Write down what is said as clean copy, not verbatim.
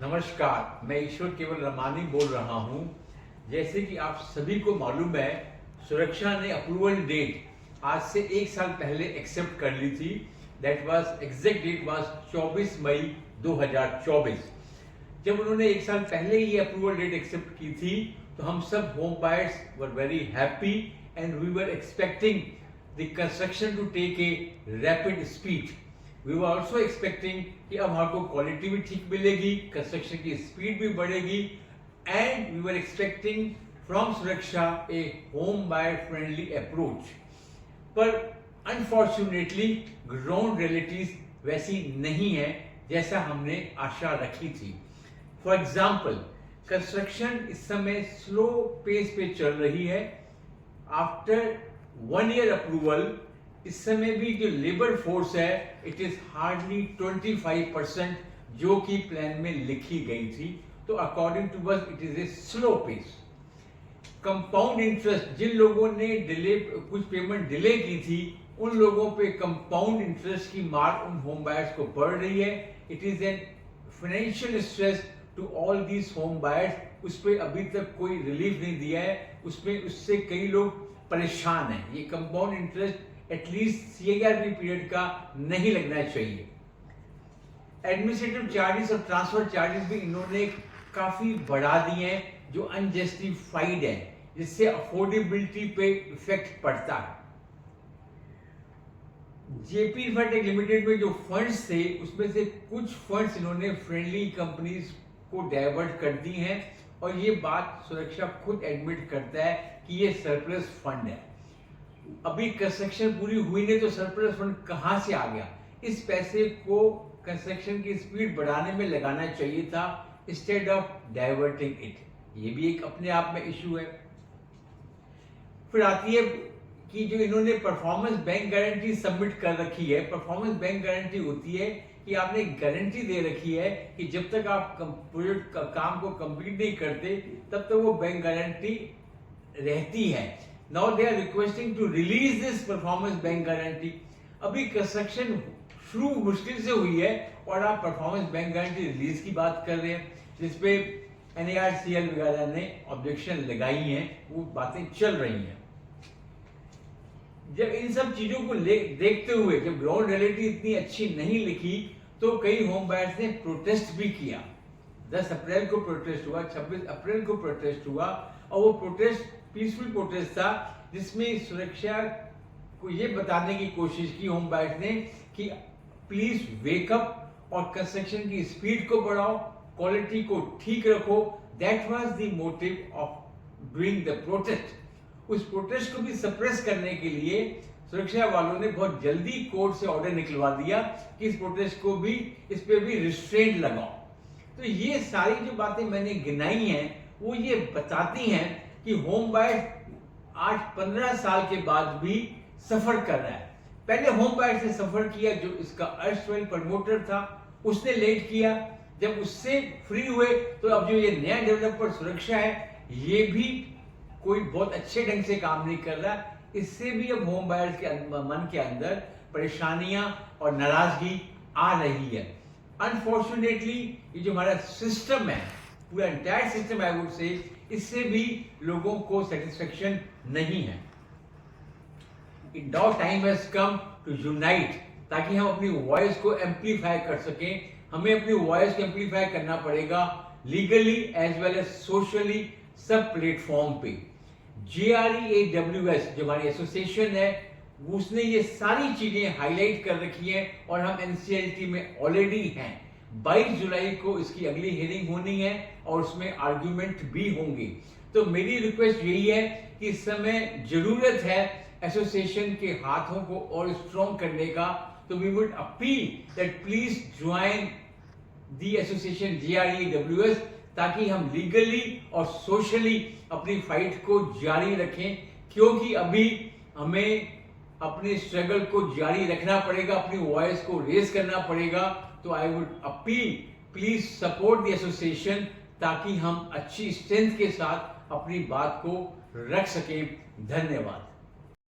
नमस्कार, मैं ईश्वर केवल रमानी बोल रहा हूँ। जैसे कि आप सभी को मालूम है, सुरक्षा ने अप्रूवल डेट आज से 1 साल पहले एक्सेप्ट कर ली थी। That was exact date was 24 May 2024। जब उन्होंने 1 साल पहले ये अप्रूवल डेट एक्सेप्ट की थी, तो हम सब home buyers were very happy and we were expecting the construction to take a rapid speed. We were also expecting कि अब हमको क्वालिटी भी ठीक मिलेगी, कंस्ट्रक्शन की स्पीड भी बढ़ेगी, and we were expecting from Suraksha a home buyer friendly approach. पर अनफॉर्चुनेटली ग्राउंड रियलिटीज वैसी नहीं है जैसा हमने आशा रखी थी। फॉर एग्जाम्पल, कंस्ट्रक्शन इस समय स्लो पेस पे चल रही है। आफ्टर 1 ईयर अप्रूवल, इस समय भी जो लेबर फोर्स है इट इज हार्डली 25% जो कि प्लान में लिखी गई थी। तो according to us it is a slow pace. Compound interest, जिन लोगों ने कुछ पेमेंट डिले की थी, उन लोगों पे कंपाउंड इंटरेस्ट की मार उन होम बायर्स को पड़ रही है। It is an financial stress to all these home buyers. उस पर अभी तक कोई रिलीफ नहीं दिया है, उससे कई लोग परेशान हैं। ये compound interest at least CIRP period का नहीं लगना चाहिए। एडमिनिस्ट्रेटिव चार्जेस और ट्रांसफर चार्जेस भी इन्होंने काफी बढ़ा दिए हैं जो अनजस्टिफाइड है, जिससे अफोर्डेबिलिटी पे इफेक्ट पड़ता है। JP इन्फ्राटेक लिमिटेड में जो फंड्स थे उसमें से कुछ फंड्स इन्होंने फ्रेंडली कंपनीज को डाइवर्ट कर दी हैं, और ये बात सुरक्षा खुद एडमिट करता है कि ये सरप्लस फंड है। अभी कंस्ट्रक्शन पूरी हुई नहीं तो सरप्लस फंड कहां से आ गया? इस पैसे को कंस्ट्रक्शन की स्पीड बढ़ाने में लगाना चाहिए था, इंस्टेड ऑफ डाइवर्टिंग इट। ये भी एक अपने आप में इशू है। फिर आती है कि जो इन्होंने परफॉर्मेंस बैंक गारंटी सबमिट कर रखी है। परफॉर्मेंस बैंक गारंटी होती है कि आपने गारंटी दे रखी है कि जब तक आप प्रोजेक्ट का काम को कंप्लीट नहीं करते तब तक वो बैंक गारंटी रहती है। Now they are requesting to release this performance bank guarantee. अभी कंस्ट्रक्शन शुरू मुश्किल से हुई है और आप परफॉर्मेंस बैंक गारंटी रिलीज की बात कर रहे हैं, जिसपे NARCL वगैरह ने ऑब्जेक्शन लगाई हैं, वो बातें चल रही हैं। जब इन सब चीजों को देखते हुए, जब ग्राउंड रियलिटी इतनी अच्छी नहीं लिखी, तो कई होम बायर्स ने प्रोटेस्ट भी किया। 10 अप्रैल को प्रोटेस्ट हुआ, 26 अप्रैल को प्रोटेस्ट हुआ, और वो प्रोटेस्ट पीसफुल प्रोटेस्ट था, जिसमें सुरक्षा को ये बताने की कोशिश की होम बायर्स ने कि प्लीज वेक अप और कंस्ट्रक्शन की स्पीड को बढ़ाओ, क्वालिटी को ठीक रखो। That was the motive of doing the protest. उस प्रोटेस्ट को भी सप्रेस करने के लिए सुरक्षा वालों ने बहुत जल्दी कोर्ट से ऑर्डर निकलवा दिया कि इस प्रोटेस्ट को भी, इस पे भी रिस्ट्रेंट लगाओ। तो ये सारी जो बातें मैंने गिनाई हैं वो ये बताती हैं कि होम बायर आज 15 साल के बाद भी सफर कर रहा है। पहले होम बायर से सफर किया जो इसका अर्स्टवाइल प्रमोटर था, उसने लेट किया। जब उससे फ्री हुए तो अब जो ये नया डेवलपर सुरक्षा है, ये भी कोई बहुत अच्छे ढंग से काम नहीं कर रहा। इससे भी अब होम बायर्स के मन के अंदर परेशानियां और नाराजगी आ रही है। अनफॉर्चुनेटली ये जो हमारा सिस्टम है, पूरा entire system I would say, इससे भी लोगों को सेटिस्फेक्शन नहीं है। Now time has come to unite, ताकि हम अपनी वॉइस को एम्पलीफाई कर सकें। हमें अपनी वॉइस को एम्पलीफाई करना पड़ेगा legally as well as socially, सब प्लेटफॉर्म पे। GREAWS जो हमारी एसोसिएशन है, उसने ये सारी चीजें हाईलाइट कर रखी हैं और हम NCLT में ऑलरेडी हैं। 22 जुलाई को इसकी अगली हियरिंग होनी है और उसमें आर्ग्यूमेंट भी होंगे। तो मेरी रिक्वेस्ट यही है कि इस समय जरूरत है एसोसिएशन के हाथों को और स्ट्रॉन्ग करने का। तो we would appeal that please join the association GREAWS, ताकि हम लीगली और सोशली अपनी फाइट को जारी रखें, क्योंकि अभी हमें अपने स्ट्रगल को जारी रखना पड़ेगा, अपनी वॉइस को रेज करना पड़ेगा। तो I would appeal, please support the association, ताकि हम अच्छी स्ट्रेंथ के साथ अपनी बात को रख सकें। धन्यवाद।